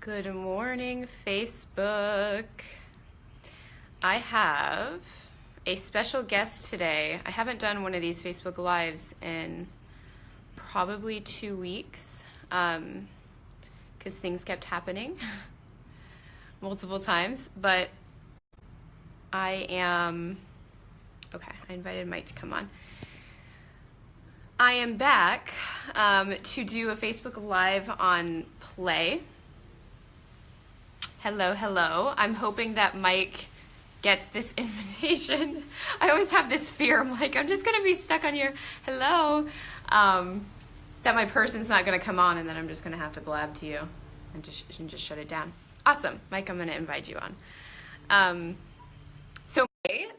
Good morning, Facebook. I have a special guest today. I haven't done one of these Facebook Lives in probably 2 weeks because things kept happening multiple times. But I invited Mike to come on. I am back to do a Facebook Live on play. Hello. I'm hoping that Mike gets this invitation. I always have this fear. I'm like, I'm just going to be stuck on your hello. That my person's not going to come on, and then I'm just going to have to blab to you and just shut it down. Awesome. Mike, I'm going to invite you on. So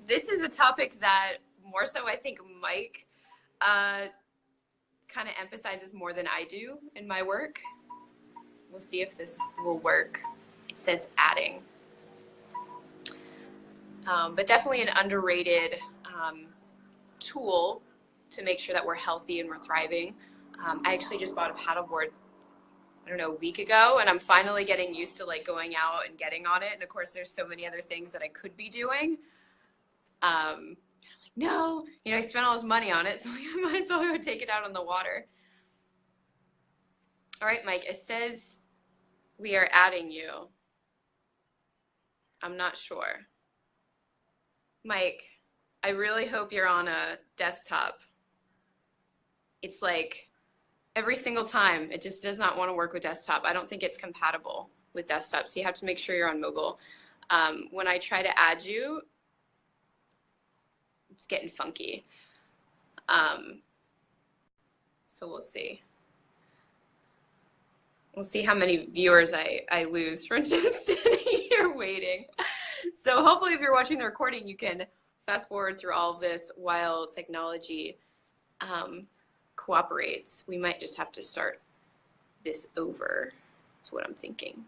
this is a topic that more so I think Mike kind of emphasizes more than I do in my work. We'll see if this will work. It says adding. But definitely an underrated tool to make sure that we're healthy and we're thriving. I actually just bought a paddleboard, a week ago, and I'm finally getting used to like going out and getting on it. And of course, there's so many other things that I could be doing. No, I spent all this money on it, so I might as well go take it out on the water. All right, Mike, it says we are adding you. I'm not sure. Mike, I really hope you're on a desktop. It's like every single time, it just does not want to work with desktop. I don't think it's compatible with desktop, so you have to make sure you're on mobile. When I try to add you, it's getting funky. So we'll see. We'll see how many viewers I lose from just sitting here waiting. So hopefully if you're watching the recording, you can fast forward through all of this while technology cooperates. We might just have to start this over. That's what I'm thinking.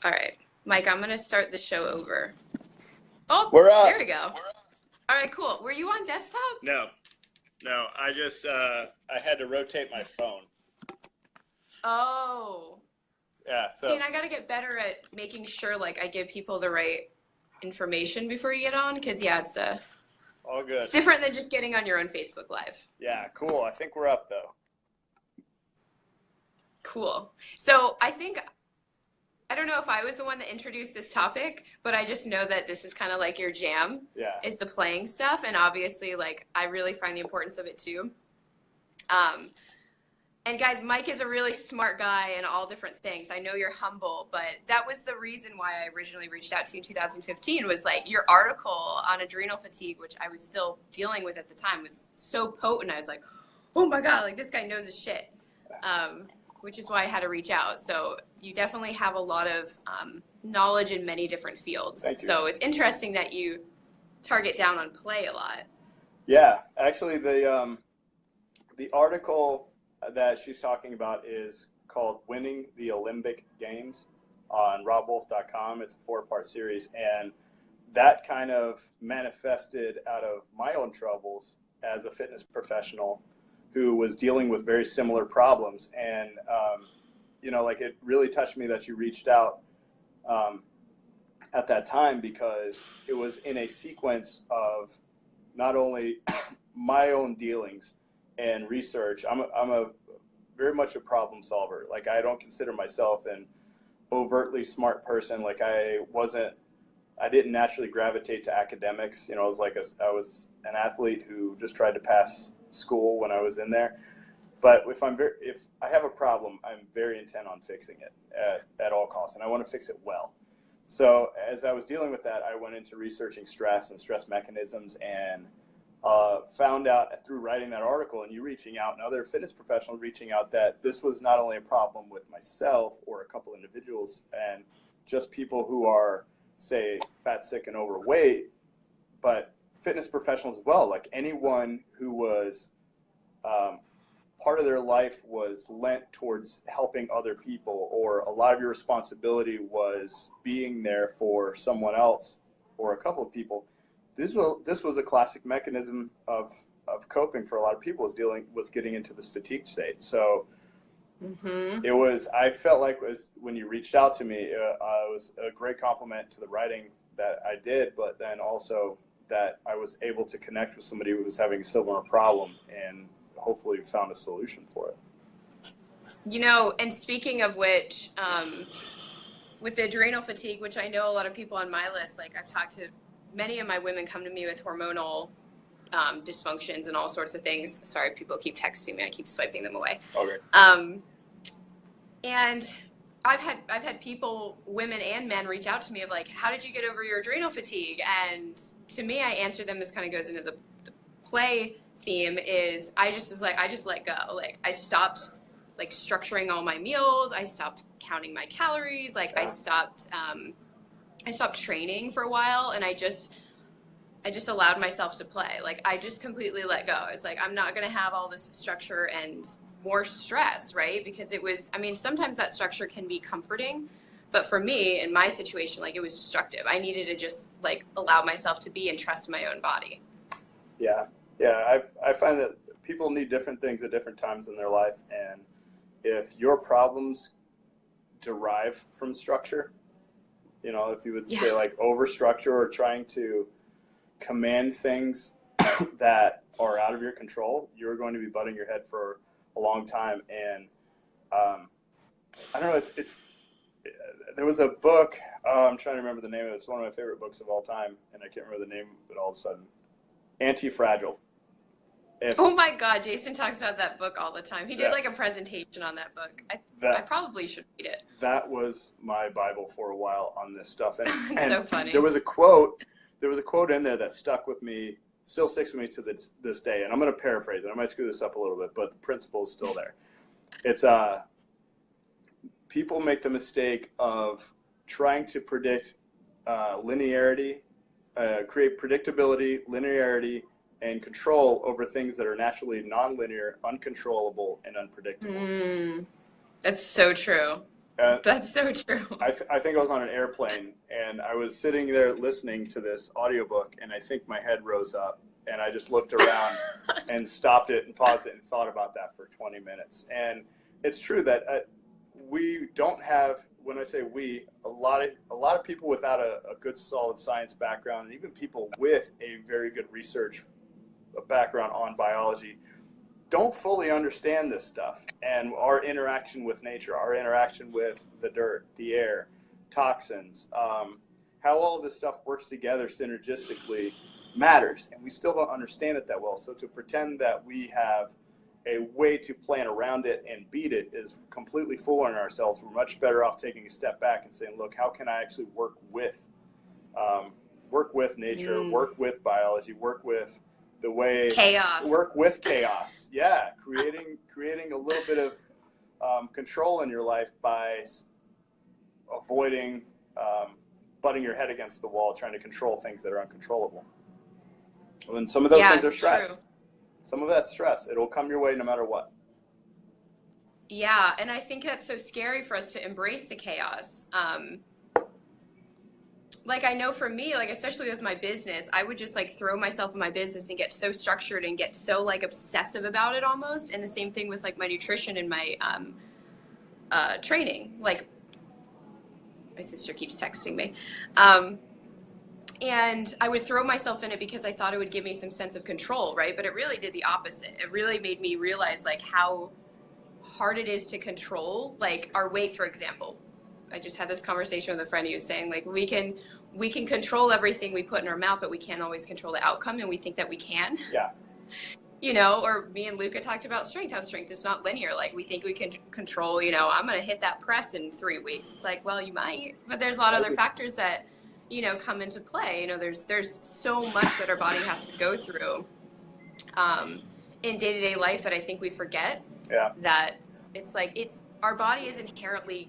All right, Mike, I'm going to start the show over. Oh, we're up. There we go. All right, cool. Were you on desktop? No. I just I had to rotate my phone. Oh. Yeah. So. See, and I got to get better at making sure like I give people the right information before you get on, because it's all good. It's different than just getting on your own Facebook Live. Yeah, cool. I think we're up though. Cool. So I don't know if I was the one that introduced this topic, but I just know that this is kind of like your jam. Yeah. Is the playing stuff, and obviously like I really find the importance of it too. And guys, Mike is a really smart guy in all different things. I know you're humble, but that was the reason why I originally reached out to you in 2015 was like your article on adrenal fatigue, which I was still dealing with at the time, was so potent. I was like, oh my God, like this guy knows his shit, which is why I had to reach out. So you definitely have a lot of knowledge in many different fields. Thank you. So it's interesting that you target down on play a lot. Yeah, actually the article that she's talking about is called Winning the Olympic Games on robwolf.com. It's a 4-part series, and that kind of manifested out of my own troubles as a fitness professional who was dealing with very similar problems. And it really touched me that you reached out at that time, because it was in a sequence of not only my own dealings and research. I'm a very much a problem solver. Like, I don't consider myself an overtly smart person. Like, I didn't naturally gravitate to academics. I was an athlete who just tried to pass school when I was in there. But if I have a problem, I'm very intent on fixing it at all costs, and I want to fix it well. So as I was dealing with that, I went into researching stress and stress mechanisms, and found out through writing that article and you reaching out and other fitness professionals reaching out that this was not only a problem with myself or a couple individuals and just people who are, say, fat, sick, and overweight, but fitness professionals as well. Like, anyone who was part of their life was lent towards helping other people, or a lot of your responsibility was being there for someone else or a couple of people. This was a classic mechanism of coping for a lot of people, was getting into this fatigue state. So I felt like when you reached out to me, it was a great compliment to the writing that I did, but then also that I was able to connect with somebody who was having a similar problem and hopefully found a solution for it. You know, and speaking of which, with the adrenal fatigue, which I know a lot of people on my list, like I've talked to many of my women come to me with hormonal dysfunctions and all sorts of things. Sorry, people keep texting me. I keep swiping them away. Okay. And I've had people, women and men, reach out to me of like, how did you get over your adrenal fatigue? And to me, I answer them, this kind of goes into the play theme, is I just let go. Like I stopped like structuring all my meals. I stopped counting my calories. Like I stopped training for a while, and I just allowed myself to play. Like I just completely let go. It's like, I'm not going to have all this structure and more stress, right? Because it was, I mean, sometimes that structure can be comforting, but for me, in my situation, like it was destructive. I needed to just like allow myself to be and trust my own body. Yeah. I find that people need different things at different times in their life. And if your problems derive from structure, you know, if you would say like over structure or trying to command things that are out of your control, you're going to be butting your head for a long time. And I don't know, there was a book, I'm trying to remember the name of it. It's one of my favorite books of all time, and I can't remember the name of it all of a sudden. Anti-Fragile. Oh my God, Jason talks about that book all the time. He did like a presentation on that book. I probably should read it. That was my Bible for a while on this stuff. And, and so funny. There was a quote in there that stuck with me, still sticks with me to this day. And I'm going to paraphrase it. I might screw this up a little bit, but the principle is still there. It's people make the mistake of trying to predict linearity, create predictability, linearity, and control over things that are naturally nonlinear, uncontrollable, and unpredictable. That's so true. That's so true. I think I was on an airplane, and I was sitting there listening to this audiobook, and I think my head rose up, and I just looked around and stopped it and paused it and thought about that for 20 minutes. And it's true that we don't have, when I say we, a lot of people without a good solid science background, and even people with a very good research background on biology, don't fully understand this stuff and our interaction with nature, our interaction with the dirt, the air, toxins, how all of this stuff works together synergistically matters, and we still don't understand it that well. So to pretend that we have a way to plan around it and beat it is completely fooling ourselves. We're much better off taking a step back and saying, look, how can I actually work with nature, work with biology, work with the way chaos. Work with chaos. Yeah, creating a little bit of control in your life by avoiding butting your head against the wall, trying to control things that are uncontrollable. And some of those things are stress. True. Some of that's stress. It'll come your way no matter what. Yeah, and I think that's so scary for us to embrace the chaos. Like I know for me, like especially with my business, I would just like throw myself in my business and get so structured and get so like obsessive about it almost. And the same thing with like my nutrition and my training. Like my sister keeps texting me. And I would throw myself in it because I thought it would give me some sense of control, right? But it really did the opposite. It really made me realize like how hard it is to control, like our weight, for example. I just had this conversation with a friend who was saying like we can control everything we put in our mouth, but we can't always control the outcome, and we think that we can. Yeah. You know, or me and Luca talked about strength, how strength is not linear. Like we think we can control, you know, I'm going to hit that press in 3 weeks. It's like, well, you might, but there's a lot of other factors that, you know, come into play. You know, there's so much that our body has to go through in day-to-day life that I think we forget. Yeah. That it's like our body is inherently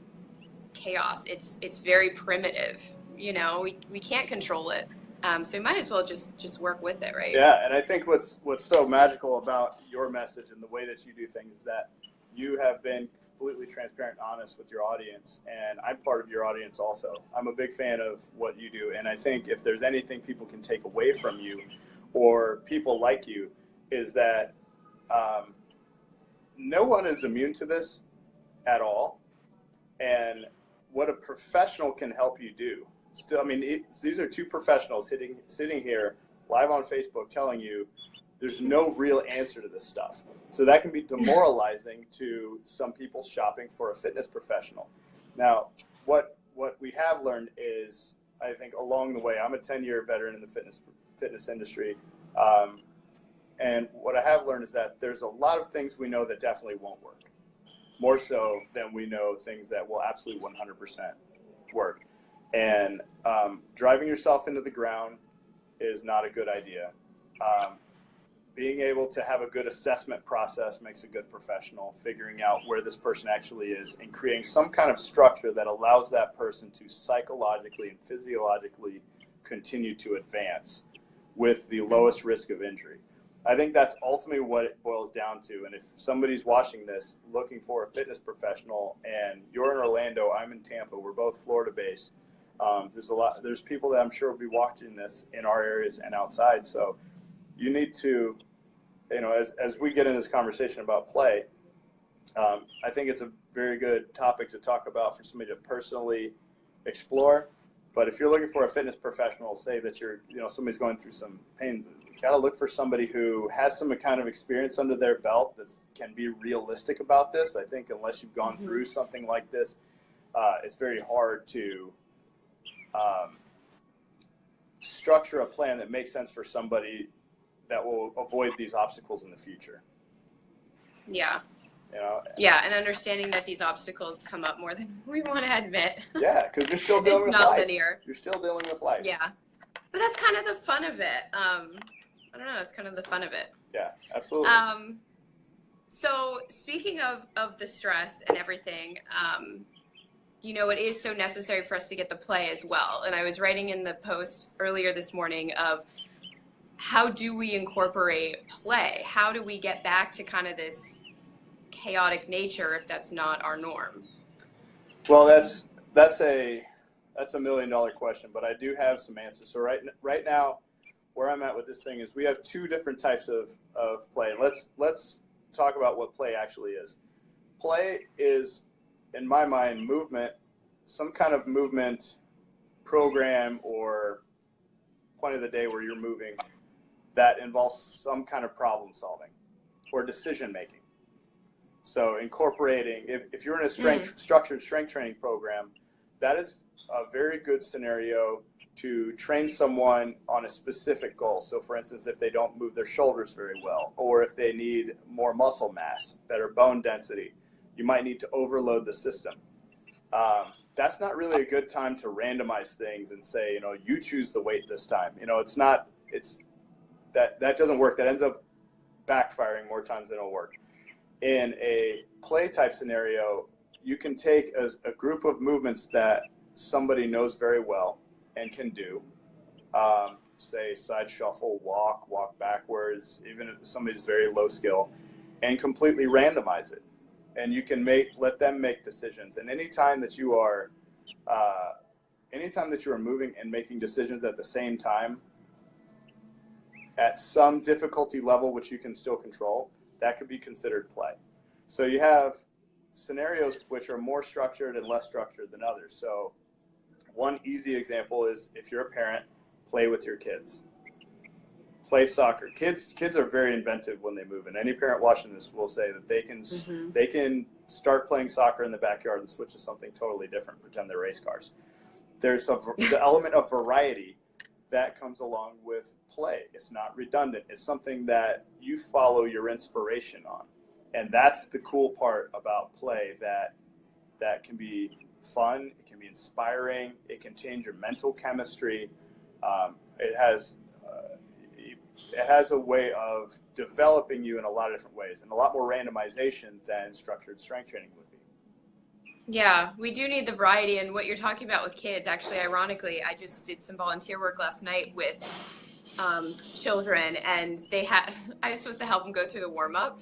chaos. It's very primitive. You know, we can't control it. So we might as well just work with it, right? Yeah, and I think what's so magical about your message and the way that you do things is that you have been completely transparent and honest with your audience, and I'm part of your audience also. I'm a big fan of what you do, and I think if there's anything people can take away from you or people like you is that no one is immune to this. at all. And what a professional can help you do. Still, I mean, these are two professionals sitting here live on Facebook telling you there's no real answer to this stuff. So that can be demoralizing to some people shopping for a fitness professional. Now, what we have learned is, I think along the way, I'm a 10-year veteran in the fitness industry. And what I have learned is that there's a lot of things we know that definitely won't work, more so than we know things that will absolutely 100% work. And driving yourself into the ground is not a good idea. Being able to have a good assessment process makes a good professional, figuring out where this person actually is and creating some kind of structure that allows that person to psychologically and physiologically continue to advance with the lowest risk of injury. I think that's ultimately what it boils down to. And if somebody's watching this looking for a fitness professional, and you're in Orlando, I'm in Tampa, we're both Florida based, there's people that I'm sure will be watching this in our areas and outside. So you need to, as we get in this conversation about play, I think it's a very good topic to talk about for somebody to personally explore. But if you're looking for a fitness professional, say that somebody's going through some pain, you got to look for somebody who has some kind of experience under their belt that can be realistic about this. I think unless you've gone through something like this, it's very hard to structure a plan that makes sense for somebody that will avoid these obstacles in the future. Yeah. Yeah, and understanding that these obstacles come up more than we want to admit. Yeah, because you're still dealing with life. It's not linear. You're still dealing with life. Yeah. But that's kind of the fun of it. I don't know, that's kind of the fun of it. Yeah, absolutely. So speaking of the stress and everything, it is so necessary for us to get the play as well. And I was writing in the post earlier this morning of how do we incorporate play? How do we get back to kind of this chaotic nature if that's not our norm? Well, that's a $1 million question, but I do have some answers. So right now, where I'm at with this thing is we have two different types of play. Let's talk about what play actually is. Play is, in my mind, movement, some kind of movement program or point of the day where you're moving that involves some kind of problem solving or decision making. So incorporating, if you're in a structured strength training program, that is a very good scenario to train someone on a specific goal. So for instance, if they don't move their shoulders very well, or if they need more muscle mass, better bone density, you might need to overload the system. That's not really a good time to randomize things and say, you choose the weight this time. That doesn't work. That ends up backfiring more times than it'll work. In a play type scenario, you can take a group of movements that somebody knows very well and can do, say side shuffle, walk backwards, even if somebody's very low skill, and completely randomize it. And you can let them make decisions. And anytime that you are moving and making decisions at the same time, at some difficulty level, which you can still control, that could be considered play. So you have scenarios which are more structured and less structured than others. So one easy example is if you're a parent, play with your kids. Play soccer. Kids are very inventive when they move, and any parent watching this will say that they can start playing soccer in the backyard and switch to something totally different, pretend they're race cars. There's the element of variety that comes along with play. It's not redundant. It's something that you follow your inspiration on. And that's the cool part about play, that can be fun, it can be inspiring, it can change your mental chemistry. It has a way of developing you in a lot of different ways, and a lot more randomization than structured strength training would be. Yeah, we do need the variety, and what you're talking about with kids, actually, ironically, I just did some volunteer work last night with children, and I was supposed to help them go through the warm-up,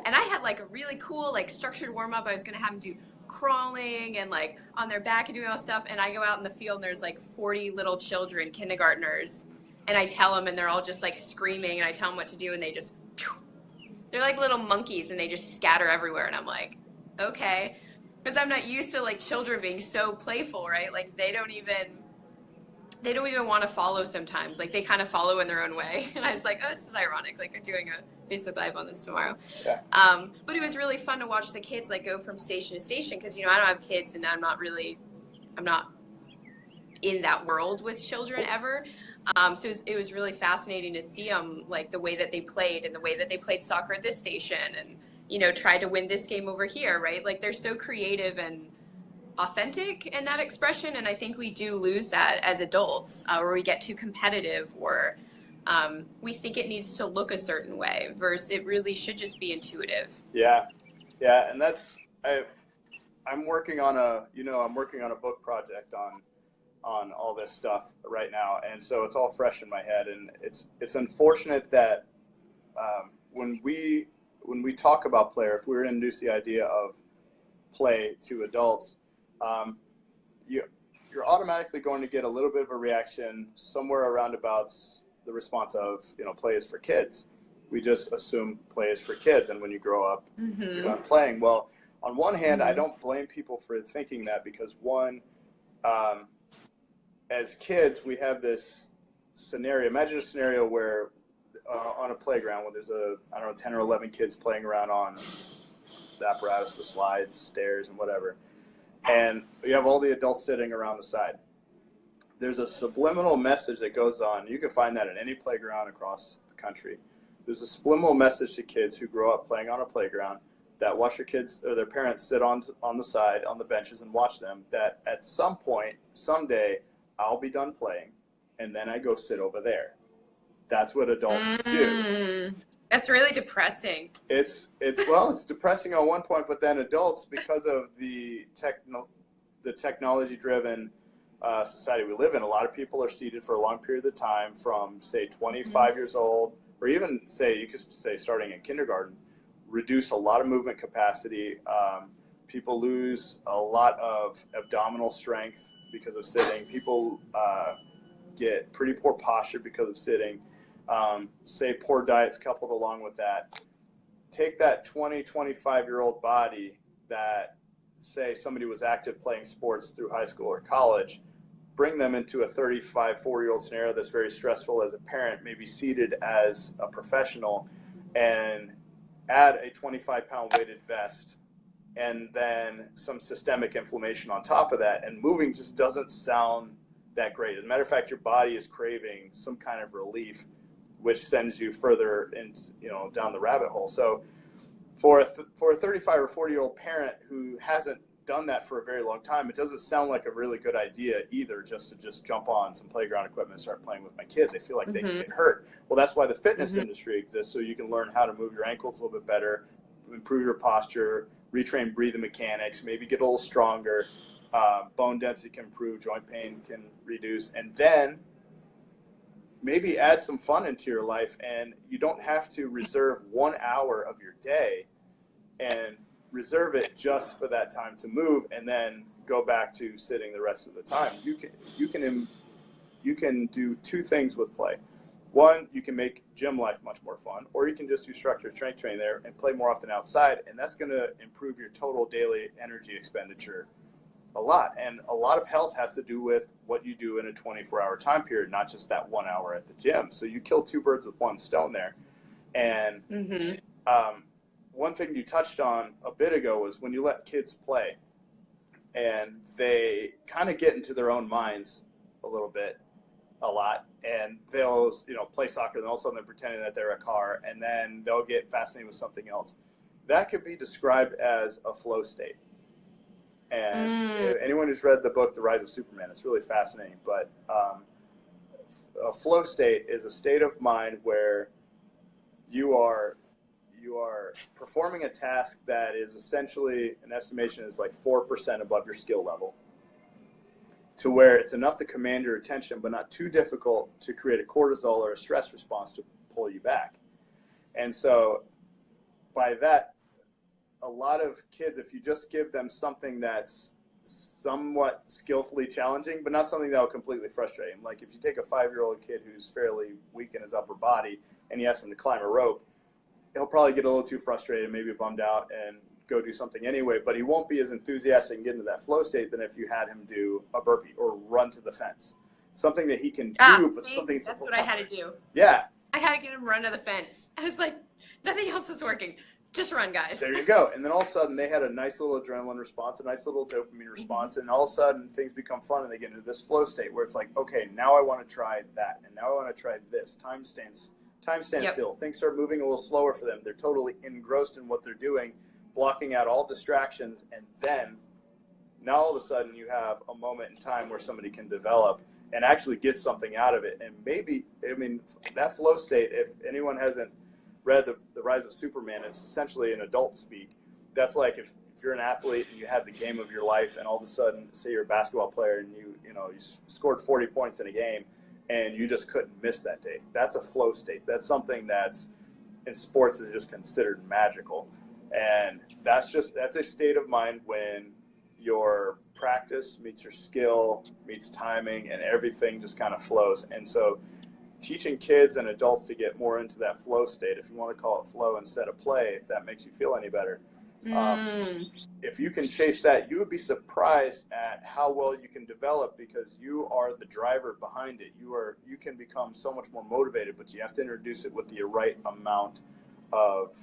and I had like a really cool structured warm-up. I was going to have them do crawling and on their back and doing all this stuff, and I go out in the field and there's 40 little children, kindergartners, and I tell them, and they're all just screaming, and I tell them what to do, and they're like little monkeys, and they just scatter everywhere, and I'm like, okay. Because I'm not used to like children being so playful, right? Like they don't even want to follow sometimes. Like they kind of follow in their own way. And I was like, oh, this is ironic. Like I'm doing a Facebook Live on this tomorrow. Yeah. But it was really fun to watch the kids like go from station to station because, you know, I don't have kids and I'm not in that world with children ever. So it was really fascinating to see them, like the way that they played and the way that they played soccer at this station and, you know, tried to win this game over here, right? Like they're so creative and authentic in that expression. And I think we do lose that as adults, where we get too competitive or we think it needs to look a certain way versus it really should just be intuitive. Yeah. Yeah. And I'm working on a book project on all this stuff right now, and so it's all fresh in my head, and it's unfortunate that when we talk about play, or if we were to introduce the idea of play to adults, you're automatically going to get a little bit of a reaction somewhere around about the response of, you know, play is for kids. We just assume play is for kids, and when you grow up, you're not playing. Well, on one hand, I don't blame people for thinking that, because one, as kids, we have this scenario. Imagine a scenario where on a playground where there's 10 or 11 kids playing around on the apparatus, the slides, stairs, and whatever. And you have all the adults sitting around the side. There's a subliminal message that goes on. You can find that in any playground across the country. There's a subliminal message to kids who grow up playing on a playground that watch their kids or their parents sit on the side, on the benches, and watch them, that at some point, someday, I'll be done playing, and then I go sit over there. That's what adults do. That's really depressing. It's depressing on one point, but then adults, because of the technology-driven society we live in, a lot of people are seated for a long period of time from, say, 25 years old, or even, you could say starting in kindergarten, reduce a lot of movement capacity. People lose a lot of abdominal strength because of sitting. People get pretty poor posture because of sitting. Say poor diets coupled along with that. Take that 20, 25-year-old body that, say, somebody was active playing sports through high school or college, bring them into a 35, 40-year-old scenario that's very stressful as a parent, maybe seated as a professional, and add a 25-pound weighted vest, and then some systemic inflammation on top of that, and moving just doesn't sound that great. As a matter of fact, your body is craving some kind of relief, which sends you further down the rabbit hole. So for a 35 or 40-year-old parent who hasn't done that for a very long time, it doesn't sound like a really good idea either, just to jump on some playground equipment and start playing with my kids. They feel like they can get hurt. Well, that's why the fitness industry exists, so you can learn how to move your ankles a little bit better, improve your posture, retrain breathing mechanics, maybe get a little stronger, bone density can improve, joint pain can reduce, and then maybe add some fun into your life. And you don't have to reserve 1 hour of your day and reserve it just for that time to move and then go back to sitting the rest of the time. You can do two things with play. One, you can make gym life much more fun, or you can just do structured strength training there and play more often outside, and that's going to improve your total daily energy expenditure a lot. And a lot of health has to do with what you do in a 24-hour time period, not just that 1 hour at the gym. So you kill two birds with one stone there. And one thing you touched on a bit ago was when you let kids play and they kind of get into their own minds a little bit, a lot, and they'll play soccer, and all of a sudden they're pretending that they're a car, and then they'll get fascinated with something else. That could be described as a flow state. And anyone who's read the book The Rise of Superman, it's really fascinating. But a flow state is a state of mind where you are performing a task that is essentially, an estimation is like 4% above your skill level, to where it's enough to command your attention, but not too difficult to create a cortisol or a stress response to pull you back. And so by that, a lot of kids, if you just give them something that's somewhat skillfully challenging, but not something that will completely frustrate him. Like if you take a 5-year-old kid who's fairly weak in his upper body and you ask him to climb a rope, he'll probably get a little too frustrated, maybe bummed out, and go do something anyway, but he won't be as enthusiastic and get into that flow state than if you had him do a burpee or run to the fence. Something that he can do, but something that's what I had to do. Yeah. I had to get him run to the fence. I was like, nothing else is working. Just run, guys. There you go. And then all of a sudden they had a nice little adrenaline response, a nice little dopamine response, and all of a sudden things become fun and they get into this flow state where it's like, okay, now I want to try that, and now I want to try this. Time stands still. Things start moving a little slower for them. They're totally engrossed in what they're doing, blocking out all distractions, and then now all of a sudden you have a moment in time where somebody can develop and actually get something out of it. And maybe, I mean, that flow state, if anyone hasn't read the Rise of Superman, it's essentially an adult speak. That's like if you're an athlete and you had the game of your life, and all of a sudden, say you're a basketball player and you scored 40 points in a game and you just couldn't miss that day. That's a flow state. That's something that's in sports is just considered magical. And that's a state of mind when your practice meets your skill, meets timing, and everything just kind of flows. And so teaching kids and adults to get more into that flow state, if you want to call it flow instead of play, if that makes you feel any better. If you can chase that, you would be surprised at how well you can develop, because you are the driver behind it. You can become so much more motivated, but you have to introduce it with the right amount of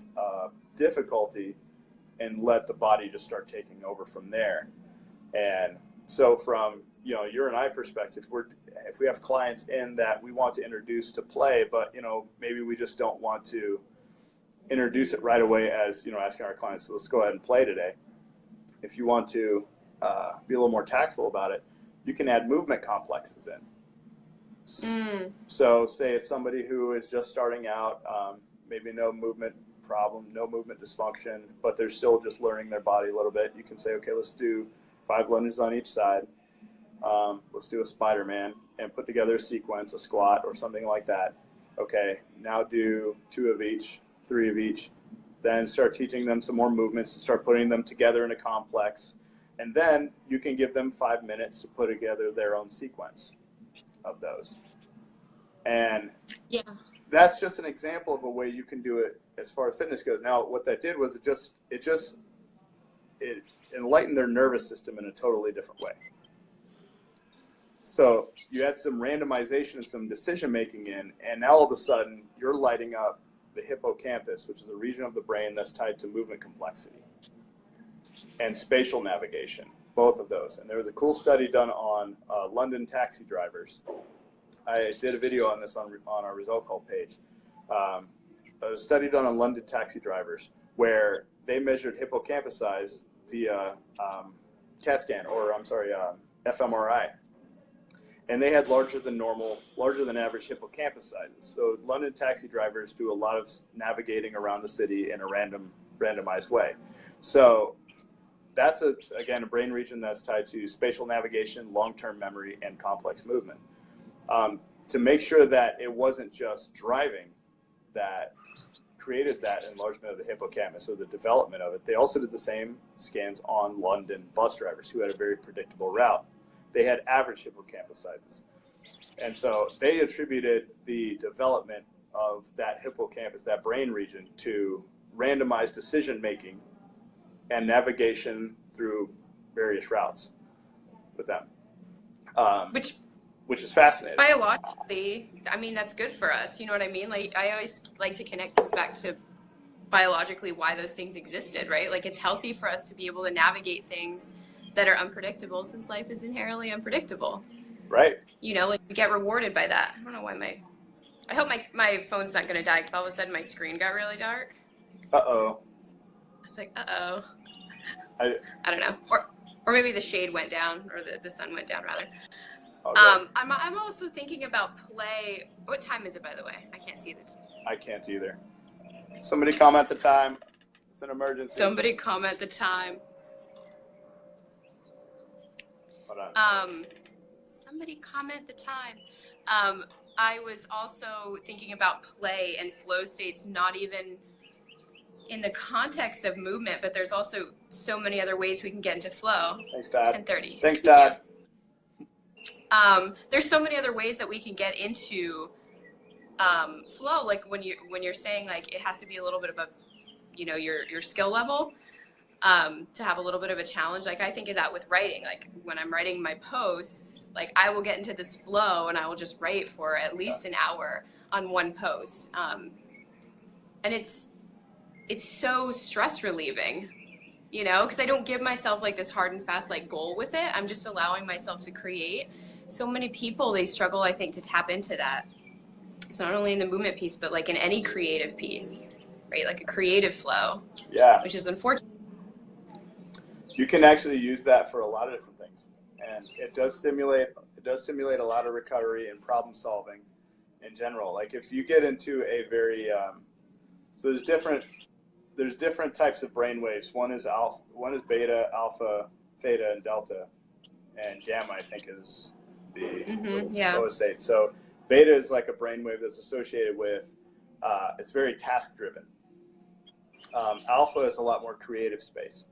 difficulty and let the body just start taking over from there. And so from your and I perspective, if we have clients in that we want to introduce to play, but maybe we just don't want to introduce it right away as asking our clients, so let's go ahead and play today. If you want to be a little more tactful about it, you can add movement complexes in. So say it's somebody who is just starting out, maybe no movement problem, no movement dysfunction, but they're still just learning their body a little bit. You can say, okay, let's do 5 lunges on each side. Let's do a Spider-Man and put together a sequence, a squat or something like that. Okay, now do 2 of each, 3 of each. Then start teaching them some more movements and start putting them together in a complex. And then you can give them 5 minutes to put together their own sequence of those. And that's just an example of a way you can do it as far as fitness goes. Now, what that did was it enlightened their nervous system in a totally different way. So you had some randomization and some decision making in, and now all of a sudden you're lighting up the hippocampus, which is a region of the brain that's tied to movement complexity and spatial navigation, both of those. And there was a cool study done on London taxi drivers. I did a video on this on our result call page. A study done on London taxi drivers where they measured hippocampus size via CAT scan, or fMRI. And they had larger than average hippocampus sizes. So London taxi drivers do a lot of navigating around the city in a randomized way. So that's again a brain region that's tied to spatial navigation, long-term memory, and complex movement. To make sure that it wasn't just driving that created that enlargement of the hippocampus, or the development of it, they also did the same scans on London bus drivers who had a very predictable route. They had average hippocampus sizes. And so they attributed the development of that hippocampus, that brain region, to randomized decision-making and navigation through various routes with them. Which is fascinating. Biologically, I mean, that's good for us. You know what I mean? Like, I always like to connect things back to biologically why those things existed, right? Like, it's healthy for us to be able to navigate things that are unpredictable, since life is inherently unpredictable. Right. Like, we get rewarded by that. I don't know why I hope my phone's not going to die, because all of a sudden my screen got really dark. Uh-oh. It's like, uh-oh. I don't know. Or maybe the shade went down, or the sun went down, rather. Okay. I'm also thinking about play. What time is it, by the way? I can't see it. I can't either. Somebody comment the time. It's an emergency. Somebody comment the time. Hold on. Somebody comment the time. I was also thinking about play and flow states, not even in the context of movement, but there's also so many other ways we can get into flow. Thanks, Todd. 10:30. Thanks, Todd. There's so many other ways that we can get into flow. Like when you're saying like it has to be a little bit above, your skill level. to have a little bit of a challenge. Like I think of that with writing. Like when I'm writing my posts, like I will get into this flow and I will just write for at least an hour on one post. And it's so stress relieving, you know, because I don't give myself like this hard and fast like goal with it. I'm just allowing myself to create. So many people, they struggle, I think, to tap into that. It's not only in the movement piece, but like in any creative piece, right? Like a creative flow. Yeah. Which is unfortunate. You can actually use that for a lot of different things, and it does stimulate a lot of recovery and problem solving in general. Like if you get into a very so there's different types of brain waves. One is beta, alpha, theta, and delta, and gamma I think is the lowest state. So beta is like a brain wave that's associated with it's very task driven. Alpha is a lot more creative space.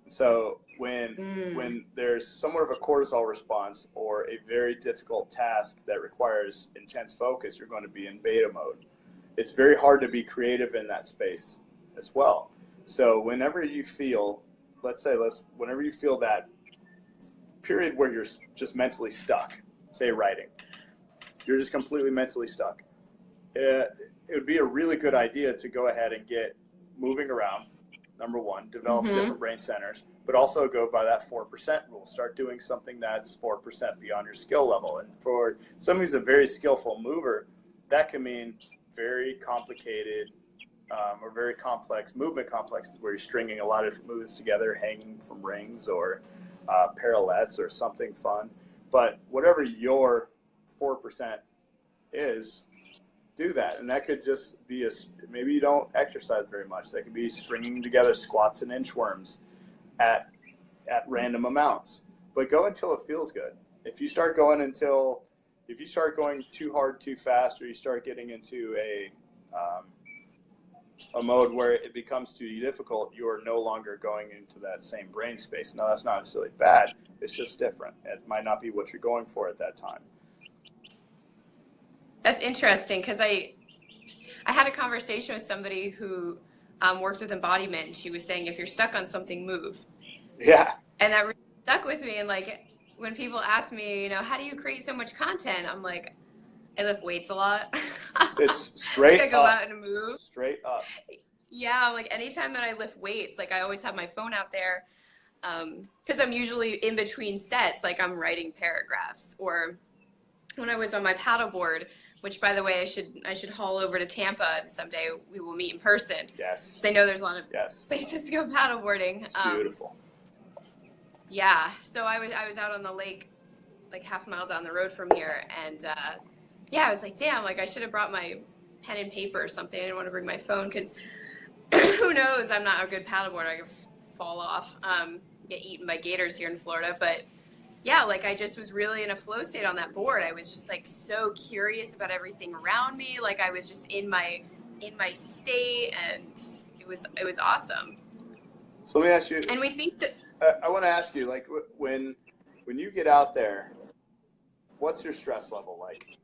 So when there's somewhat of a cortisol response or a very difficult task that requires intense focus, you're going to be in beta mode. It's very hard to be creative in that space as well. So whenever you feel, whenever you feel that period where you're just mentally stuck, say writing, you're just completely mentally stuck, it would be a really good idea to go ahead and get moving around. Number one, develop different brain centers, but also go by that 4% rule. Start doing something that's 4% beyond your skill level. And for somebody who's a very skillful mover, that can mean very complicated or very complex movement complexes where you're stringing a lot of different movements together, hanging from rings or parallettes or something fun. But whatever your 4% is, do that. And that could just be maybe you don't exercise very much. That could be stringing together squats and inchworms at random amounts. But go until it feels good. If you start going too hard too fast, or you start getting into a mode where it becomes too difficult, you are no longer going into that same brain space. Now that's not necessarily bad. It's just different. It might not be what you're going for at that time. That's interesting because I had a conversation with somebody who works with embodiment, and she was saying if you're stuck on something, move. Yeah. And that really stuck with me. And like when people ask me, you know, how do you create so much content? I'm like, I lift weights a lot. It's straight I go out and move. Straight up. Yeah, like anytime that I lift weights, like I always have my phone out there because I'm usually in between sets, like I'm writing paragraphs. Or when I was on my paddleboard, which, by the way, I should haul over to Tampa, and someday we will meet in person. Yes. Because I know there's a lot of places to go paddleboarding. It's beautiful. Yeah. So I was out on the lake, like half a mile down the road from here, and I was like, damn, like I should have brought my pen and paper or something. I didn't want to bring my phone because who knows? I'm not a good paddleboarder. I could fall off, get eaten by gators here in Florida, but. Yeah, like I just was really in a flow state on that board. I was just like so curious about everything around me. Like I was just in my state, and it was awesome. So let me ask you. And we think that I want to ask you, like when you get out there, what's your stress level like?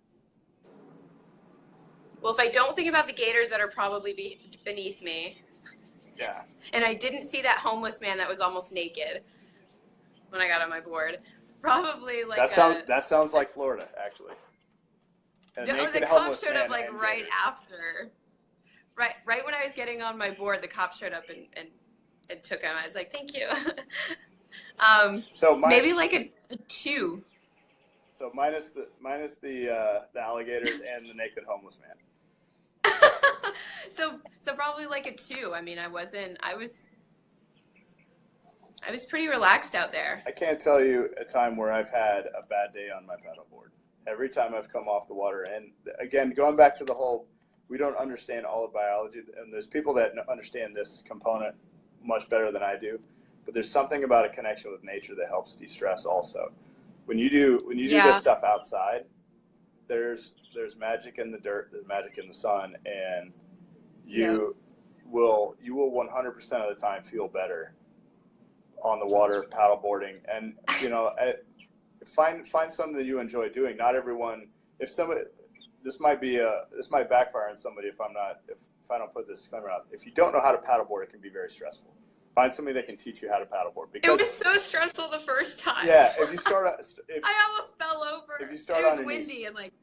Well, if I don't think about the gators that are probably beneath me. Yeah. And I didn't see that homeless man that was almost naked when I got on my board. Probably like that sounds like Florida, actually. No, the cop showed up like right after. Right when I was getting on my board, the cop showed up and took him. I was like, thank you. So maybe like a 2. So minus the alligators and the naked homeless man. So probably like a 2. I mean, I was pretty relaxed out there. I can't tell you a time where I've had a bad day on my paddleboard. Every time I've come off the water, and again, going back to the whole, we don't understand all of biology, and there's people that understand this component much better than I do, but there's something about a connection with nature that helps de-stress also. When you do this stuff outside, there's magic in the dirt, there's magic in the sun, and you will 100% of the time feel better on the water paddleboarding. And you know, find something that you enjoy doing. Not everyone, this might backfire on somebody if I don't put this disclaimer out. If you don't know how to paddleboard, it can be very stressful. Find somebody that can teach you how to paddleboard. It was so stressful the first time. Yeah, if you start, I almost fell over. If you start it was on your windy knees. and like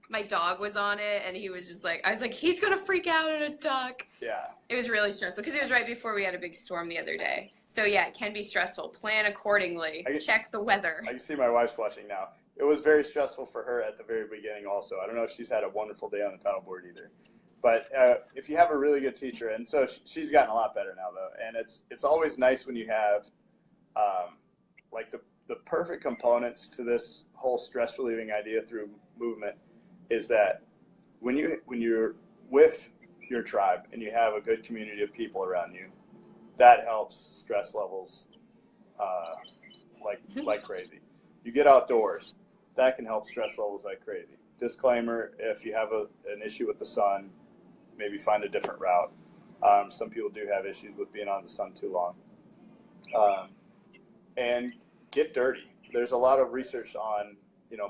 my dog was on it, and he was just like, I was like, he's gonna freak out at a duck. Yeah. It was really stressful because it was right before we had a big storm the other day. So yeah, it can be stressful. Plan accordingly. Check the weather. I can see my wife's watching now. It was very stressful for her at the very beginning also. I don't know if she's had a wonderful day on the paddleboard either. But if you have a really good teacher, and so she's gotten a lot better now though, and it's always nice when you have like the perfect components to this whole stress relieving idea through movement is that when you're with your tribe and you have a good community of people around you, that helps stress levels like crazy. You get outdoors, that can help stress levels like crazy. Disclaimer, if you have an issue with the sun, maybe find a different route. Some people do have issues with being on the sun too long. And get dirty. There's a lot of research on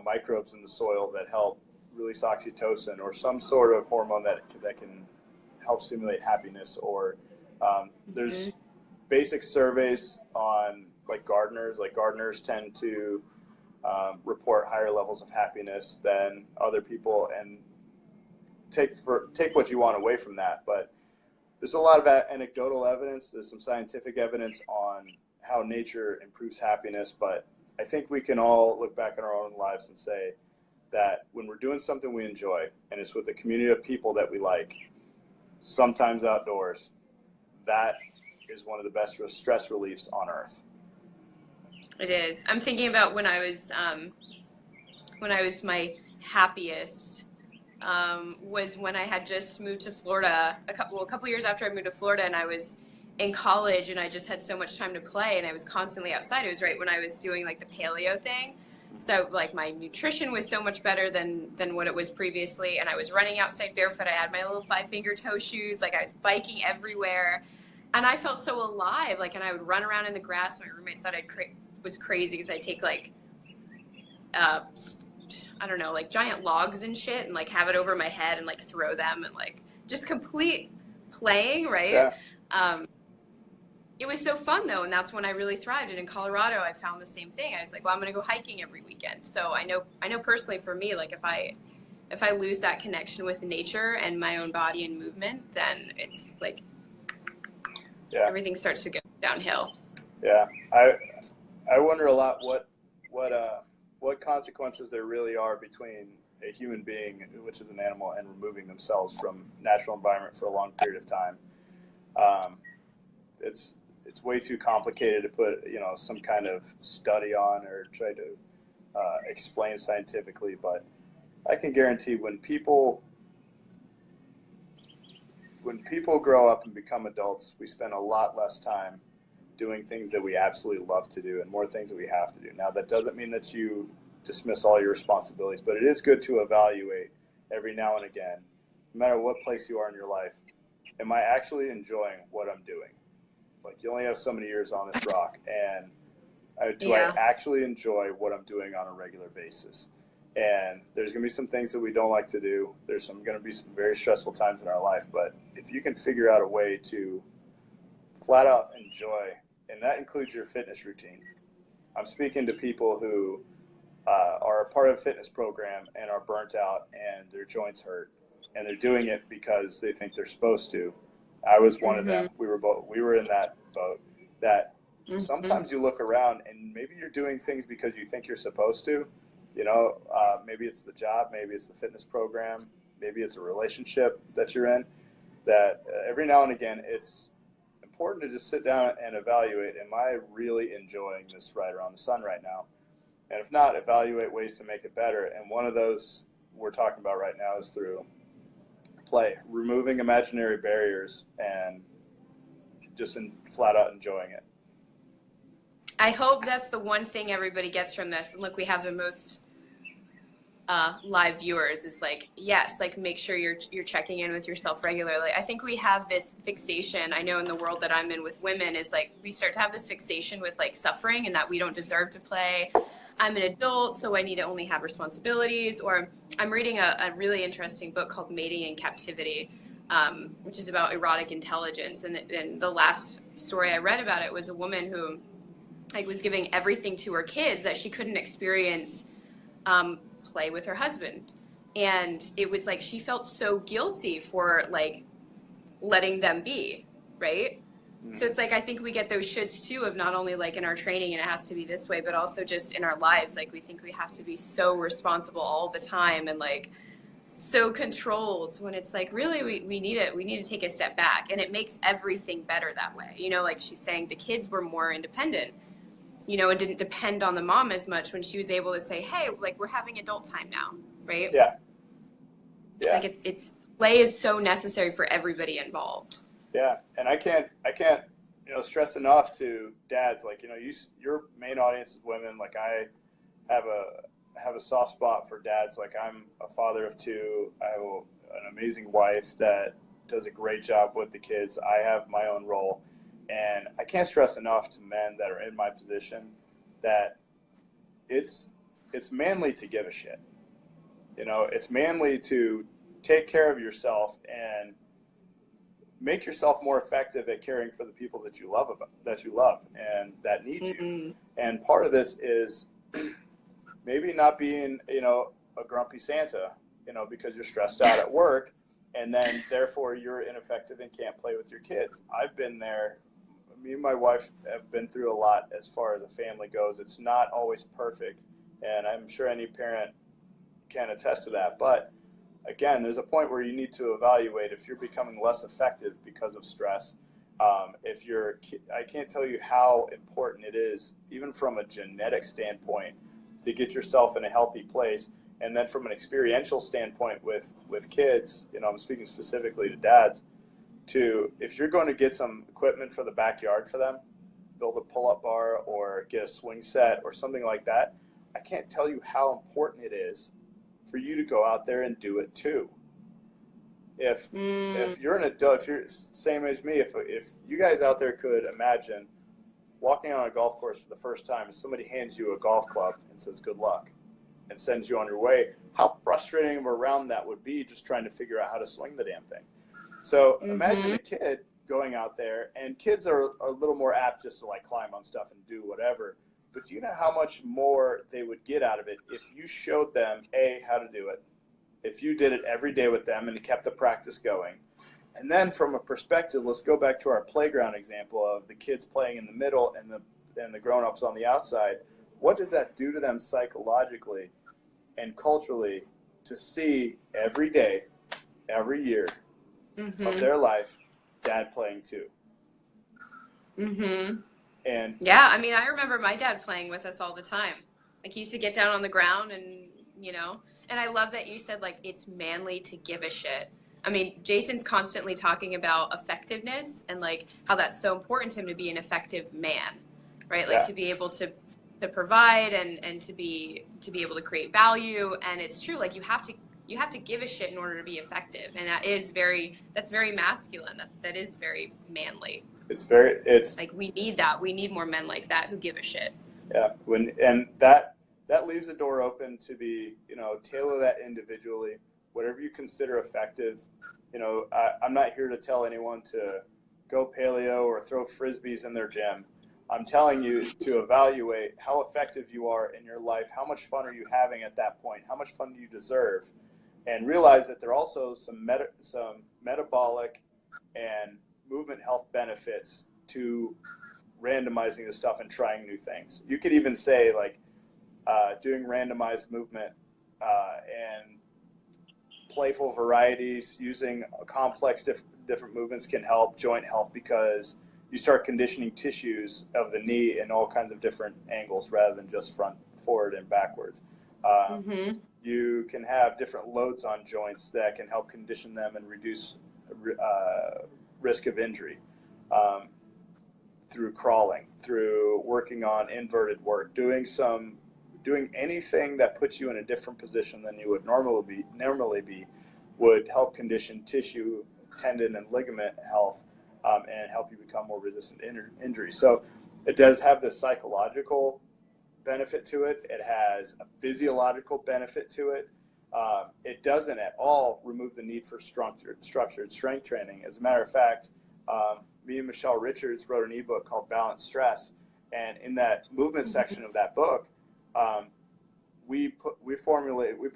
microbes in the soil that help release oxytocin or some sort of hormone that can help stimulate happiness. Or there's basic surveys on gardeners. Like gardeners tend to report higher levels of happiness than other people, and take what you want away from that. But there's a lot of anecdotal evidence. There's some scientific evidence on how nature improves happiness. But I think we can all look back in our own lives and say that when we're doing something we enjoy and it's with a community of people that we like, sometimes outdoors, that is one of the best stress reliefs on earth. It is. I'm thinking about when I was my happiest was when I had just moved to Florida a couple years after I moved to Florida, and I was in college and I just had so much time to play and I was constantly outside. It was right when I was doing the paleo thing. So my nutrition was so much better than what it was previously, and I was running outside barefoot. I had my little 5-finger toe shoes. I was biking everywhere, and I felt so alive. And I would run around in the grass. My roommates thought I was crazy because I take I don't know, giant logs and shit and have it over my head and throw them and just complete playing, right? Yeah. It was so fun though, and that's when I really thrived. And in Colorado, I found the same thing. I was like, well, I'm going to go hiking every weekend. So I know personally for me, if I lose that connection with nature and my own body and movement, then it's everything starts to go downhill. Yeah, I wonder a lot what consequences there really are between a human being, which is an animal, and removing themselves from natural environment for a long period of time. It's way too complicated to put some kind of study on or try to explain scientifically, but I can guarantee when people grow up and become adults, we spend a lot less time doing things that we absolutely love to do and more things that we have to do. Now, that doesn't mean that you dismiss all your responsibilities, but it is good to evaluate every now and again, no matter what place you are in your life, am I actually enjoying what I'm doing? You only have so many years on this rock, and I actually enjoy what I'm doing on a regular basis? And there's going to be some things that we don't like to do. There's going to be some very stressful times in our life, but if you can figure out a way to flat out enjoy, and that includes your fitness routine. I'm speaking to people who are a part of a fitness program and are burnt out and their joints hurt, and they're doing it because they think they're supposed to. I was one of them. We were in that boat that sometimes you look around and maybe you're doing things because you think you're supposed to. Maybe it's the job, maybe it's the fitness program, maybe it's a relationship that you're in, that every now and again it's important to just sit down and evaluate, am I really enjoying this ride around the sun right now? And if not, evaluate ways to make it better. And one of those we're talking about right now is through play, removing imaginary barriers and just flat out enjoying it. I hope that's the one thing everybody gets from this. And look, we have the most live viewers is make sure you're checking in with yourself regularly. I think we have this fixation, I know in the world that I'm in with women, is we start to have this fixation with suffering and that we don't deserve to play. I'm an adult, so I need to only have responsibilities. Or I'm reading a really interesting book called Mating in Captivity which is about erotic intelligence. And the last story I read about it was a woman who like was giving everything to her kids that she couldn't experience play with her husband. And it was like she felt so guilty for like letting them be, right? So it's like I think we get those shoulds too of not only like in our training and it has to be this way, but also just in our lives. Like we think we have to be so responsible all the time and like so controlled when it's like really we need it. We need to take a step back, and it makes everything better that way. You know, like she's saying the kids were more independent, you know, and didn't depend on the mom as much when she was able to say, hey, like we're having adult time now, right? Yeah. Yeah. Like it's play is so necessary for everybody involved. Yeah, and I can't, you know, stress enough to dads, like, you know, your main audience is women. Like I have a soft spot for dads. Like I'm a father of two. I have an amazing wife that does a great job with the kids. I have my own role, and I can't stress enough to men that are in my position that it's manly to give a shit. You know, it's manly to take care of yourself and make yourself more effective at caring for the people that you love and that need you. And part of this is maybe not being, you know, a grumpy Santa, you know, because you're stressed out at work and then therefore you're ineffective and can't play with your kids. I've been there. Me and my wife have been through a lot as far as a family goes. It's not always perfect, and I'm sure any parent can attest to that. But again, there's a point where you need to evaluate if you're becoming less effective because of stress. I can't tell you how important it is, even from a genetic standpoint, to get yourself in a healthy place. And then from an experiential standpoint with kids, you know, I'm speaking specifically to dads, if you're going to get some equipment for the backyard for them, build a pull-up bar or get a swing set or something like that, I can't tell you how important it is for you to go out there and do it too. If you're an adult, if you're same as me, if you guys out there could imagine walking on a golf course for the first time and somebody hands you a golf club and says good luck and sends you on your way, how frustrating of a round that would be just trying to figure out how to swing the damn thing. So imagine a kid going out there, and kids are a little more apt just to like climb on stuff and do whatever. But do you know how much more they would get out of it if you showed them, A, how to do it, if you did it every day with them and kept the practice going. And then from a perspective, let's go back to our playground example of the kids playing in the middle and the grown-ups on the outside. What does that do to them psychologically and culturally to see every day, every year of their life, dad playing too? And yeah, I mean, I remember my dad playing with us all the time. Like he used to get down on the ground and, you know, and I love that you said like it's manly to give a shit. I mean, Jason's constantly talking about effectiveness and like how that's so important to him to be an effective man, right? Like to be able to provide and to be able to create value. And it's true, like you have to give a shit in order to be effective. And that's very masculine. That is very manly. It's like we need that. We need more men like that who give a shit. Yeah. And that leaves the door open to be, you know, tailor that individually, whatever you consider effective. You know, I'm not here to tell anyone to go paleo or throw frisbees in their gym. I'm telling you to evaluate how effective you are in your life. How much fun are you having at that point? How much fun do you deserve? And realize that there are also some metabolic and movement health benefits to randomizing the stuff and trying new things. You could even say like doing randomized movement and playful varieties using complex different movements can help joint health because you start conditioning tissues of the knee in all kinds of different angles rather than just forward and backwards. You can have different loads on joints that can help condition them and reduce risk of injury through crawling, through working on inverted work, doing anything that puts you in a different position than you would normally be would help condition tissue, tendon, and ligament health and help you become more resistant to injury. So it does have this psychological benefit to it. It has a physiological benefit to it. it doesn't at all remove the need for structured strength training. As a matter of fact, me and Michelle Richards wrote an ebook called Balanced Stress, and in that movement section of that book, we put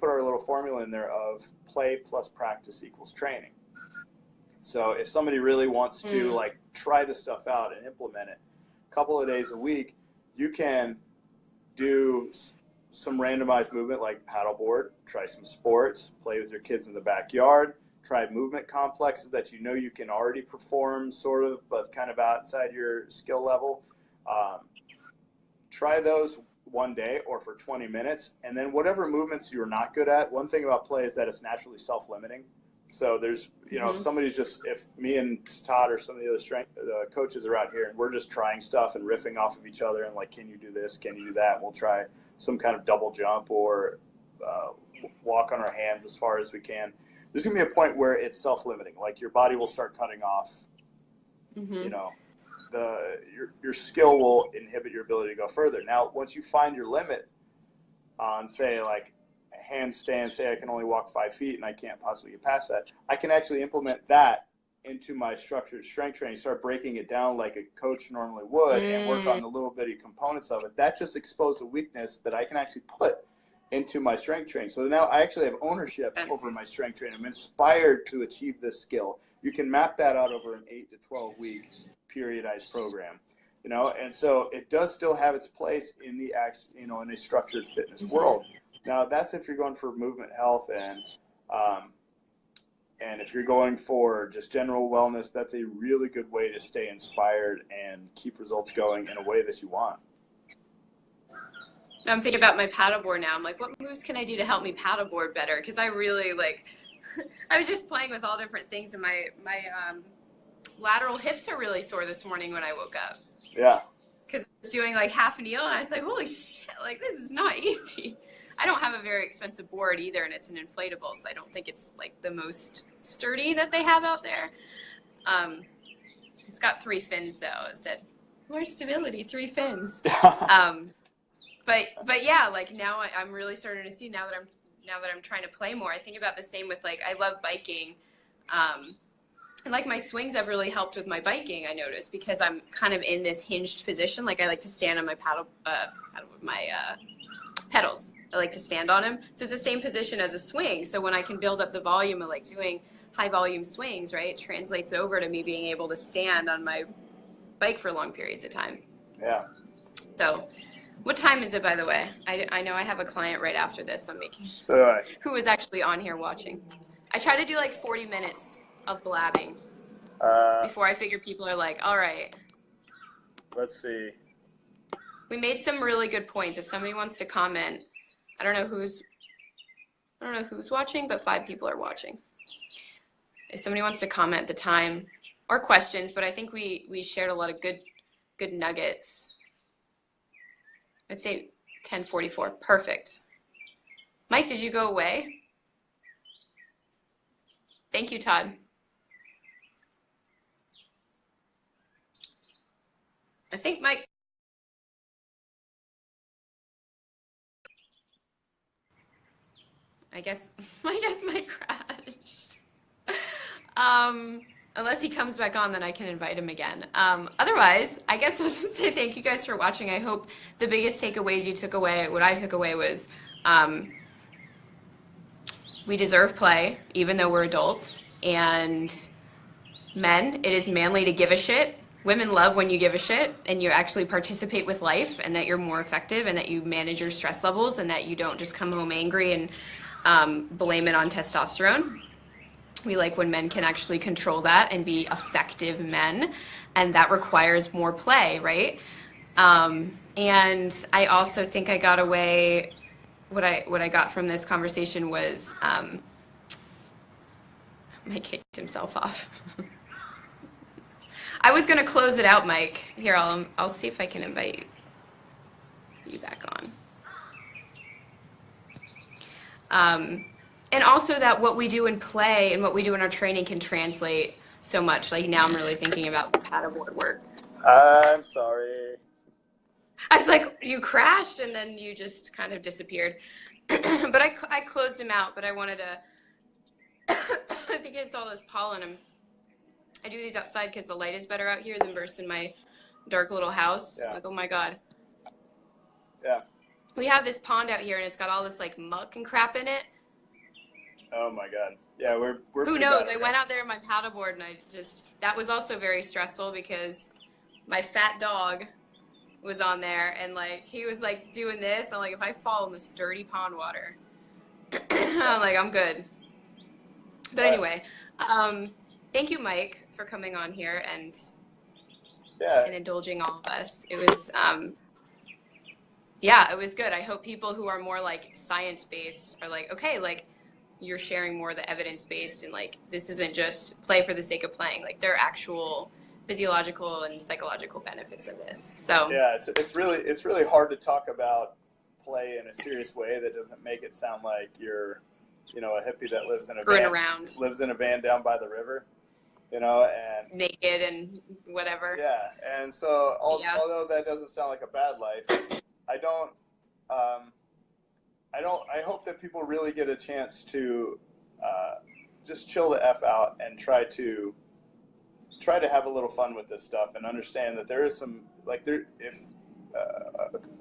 our little formula in there of play plus practice equals training. So if somebody really wants to like try this stuff out and implement it a couple of days a week, you can do some randomized movement like paddleboard, try some sports, play with your kids in the backyard, try movement complexes that you know you can already perform sort of, but kind of outside your skill level. Try those one day or for 20 minutes, and then whatever movements you're not good at, one thing about play is that it's naturally self-limiting. So there's, if somebody's if me and Todd or some of the other strength coaches are out here and we're just trying stuff and riffing off of each other and like, can you do this? Can you do that? And we'll try some kind of double jump or walk on our hands as far as we can. There's going to be a point where it's self-limiting. Like your body will start cutting off, your skill will inhibit your ability to go further. Now, once you find your limit on, say, like a handstand, say I can only walk 5 feet and I can't possibly get past that, I can actually implement that into my structured strength training, start breaking it down like a coach normally would and work on the little bitty components of it. That just exposed a weakness that I can actually put into my strength training. So now I actually have ownership over my strength training. I'm inspired to achieve this skill. You can map that out over an 8 to 12 week periodized program, and so it does still have its place in the in a structured fitness world. Now that's if you're going for movement health and if you're going for just general wellness, that's a really good way to stay inspired and keep results going in a way that you want. I'm thinking about my paddleboard now. I'm like, what moves can I do to help me paddleboard better? Because I really I was just playing with all different things, and my lateral hips are really sore this morning when I woke up. Yeah. Because I was doing like half kneel, and I was like, holy shit, like this is not easy. I don't have a very expensive board either, and it's an inflatable, so I don't think it's like the most sturdy that they have out there. It's got 3 fins though. It said more stability, 3 fins. But yeah, like now I'm really starting to see now that I'm trying to play more. I think about the same with like I love biking. And like my swings have really helped with my biking, I noticed, because I'm kind of in this hinged position. Like I like to stand on my pedals. I like to stand on them. So it's the same position as a swing. So when I can build up the volume of like doing high volume swings, right, it translates over to me being able to stand on my bike for long periods of time. Yeah. So what time is it, by the way? I know I have a client right after this, so I'm making sure. So do I. Who is actually on here watching. I try to do like 40 minutes of blabbing before I figure people are like, all right. Let's see. We made some really good points. If somebody wants to comment, I don't know who's watching, but 5 people are watching. If somebody wants to comment the time or questions, but I think we shared a lot of good nuggets. I'd say 10:44. Perfect. Mike, did you go away? Thank you, Todd. I think Mike. I guess Mike crashed. Unless he comes back on, then I can invite him again. Otherwise, I guess I'll just say thank you guys for watching. I hope the biggest takeaways you took away, what I took away was we deserve play, even though we're adults. And men, it is manly to give a shit. Women love when you give a shit and you actually participate with life, and that you're more effective, and that you manage your stress levels, and that you don't just come home angry and blame it on testosterone. We like when men can actually control that and be effective men, and that requires more play, right? And I also think I got away, what I got from this conversation was Mike kicked himself off. I was gonna close it out, Mike. Here, I'll see if I can invite you back on. And also that what we do in play and what we do in our training can translate so much. Like now I'm really thinking about the paddleboard work. I'm sorry. I was like, you crashed and then you just kind of disappeared. But I closed him out, but I wanted to, I think I saw those pollen. I do these outside because the light is better out here than versus in my dark little house. Yeah. Like, oh my God. Yeah. We have this pond out here and it's got all this like muck and crap in it. Oh my God. Yeah, we're Who knows? I went out there in my paddleboard and that was also very stressful because my fat dog was on there and like he was like doing this. I'm like, if I fall in this dirty pond water, I'm like, I'm good. But anyway, thank you, Mike, for coming on here and indulging all of us. It was it was good. I hope people who are more like science-based are like, okay, like you're sharing more of the evidence-based and like this isn't just play for the sake of playing. Like there are actual physiological and psychological benefits of this. So yeah, it's really hard to talk about play in a serious way that doesn't make it sound like you're, you know, a hippie that lives in a van down by the river, you know, and naked and whatever. Yeah, and so although that doesn't sound like a bad life, I hope that people really get a chance to just chill the F out and try to have a little fun with this stuff and understand that there is some, like if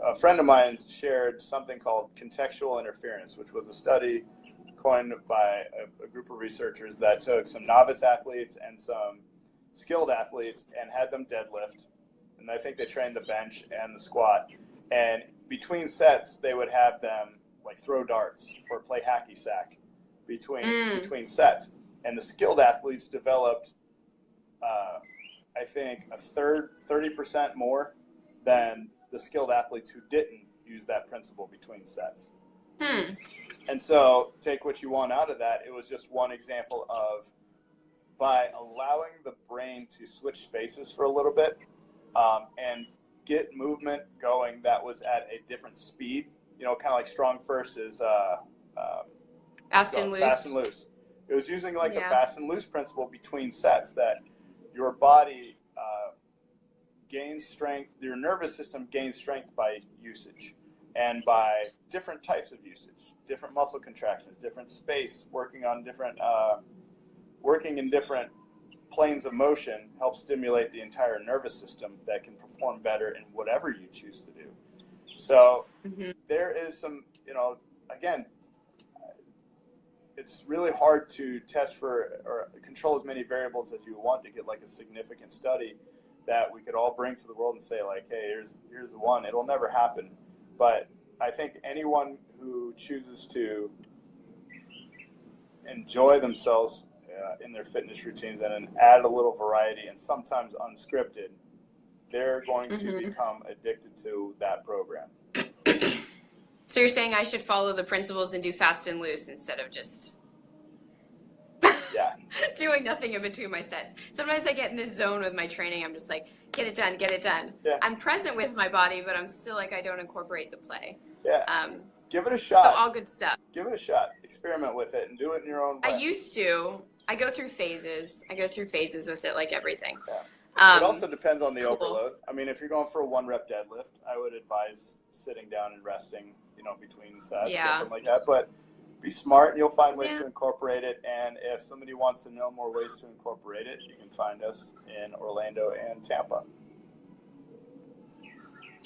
a friend of mine shared something called contextual interference, which was a study coined by a group of researchers that took some novice athletes and some skilled athletes and had them deadlift. And I think they trained the bench and the squat. And between sets, they would have them like throw darts or play hacky sack between sets. And the skilled athletes developed, I think, 30% more than the skilled athletes who didn't use that principle between sets. And so take what you want out of that. It was just one example of, by allowing the brain to switch spaces for a little bit and get movement going that was at a different speed, you know, kind of like strong first is fast and loose. It was using like a fast and loose principle between sets that your body gains strength, your nervous system gains strength by usage and by different types of usage, different muscle contractions, different space, working in different planes of motion helps stimulate the entire nervous system that can perform better in whatever you choose to do. So there is some, you know, again, it's really hard to test for or control as many variables as you want to get like a significant study that we could all bring to the world and say like, hey, here's the one. It'll never happen. But I think anyone who chooses to enjoy themselves in their fitness routines and add a little variety and sometimes unscripted, they're going to become addicted to that program. So you're saying I should follow the principles and do fast and loose instead of just doing nothing in between my sets. Sometimes I get in this zone with my training. I'm just like, get it done, get it done. Yeah. I'm present with my body, but I'm still like, I don't incorporate the play. Yeah. Give it a shot. So all good stuff. Give it a shot. Experiment with it and do it in your own way. I used to. I go through phases. with it, like everything. Yeah. It also depends on the overload. I mean, if you're going for a 1-rep deadlift, I would advise sitting down and resting, you know, between sets or something like that. But be smart and you'll find ways to incorporate it. And if somebody wants to know more ways to incorporate it, you can find us in Orlando and Tampa.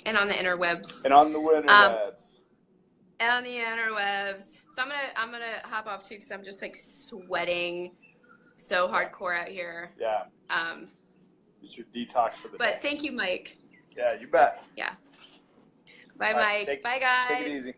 And on the interwebs. And on the interwebs. And on the interwebs. So I'm gonna hop off too because I'm just like sweating so hardcore out here. Yeah. It's your detox for the day. But thank you, Mike. Yeah, you bet. Yeah. Bye, Mike. Bye, guys. Take it easy.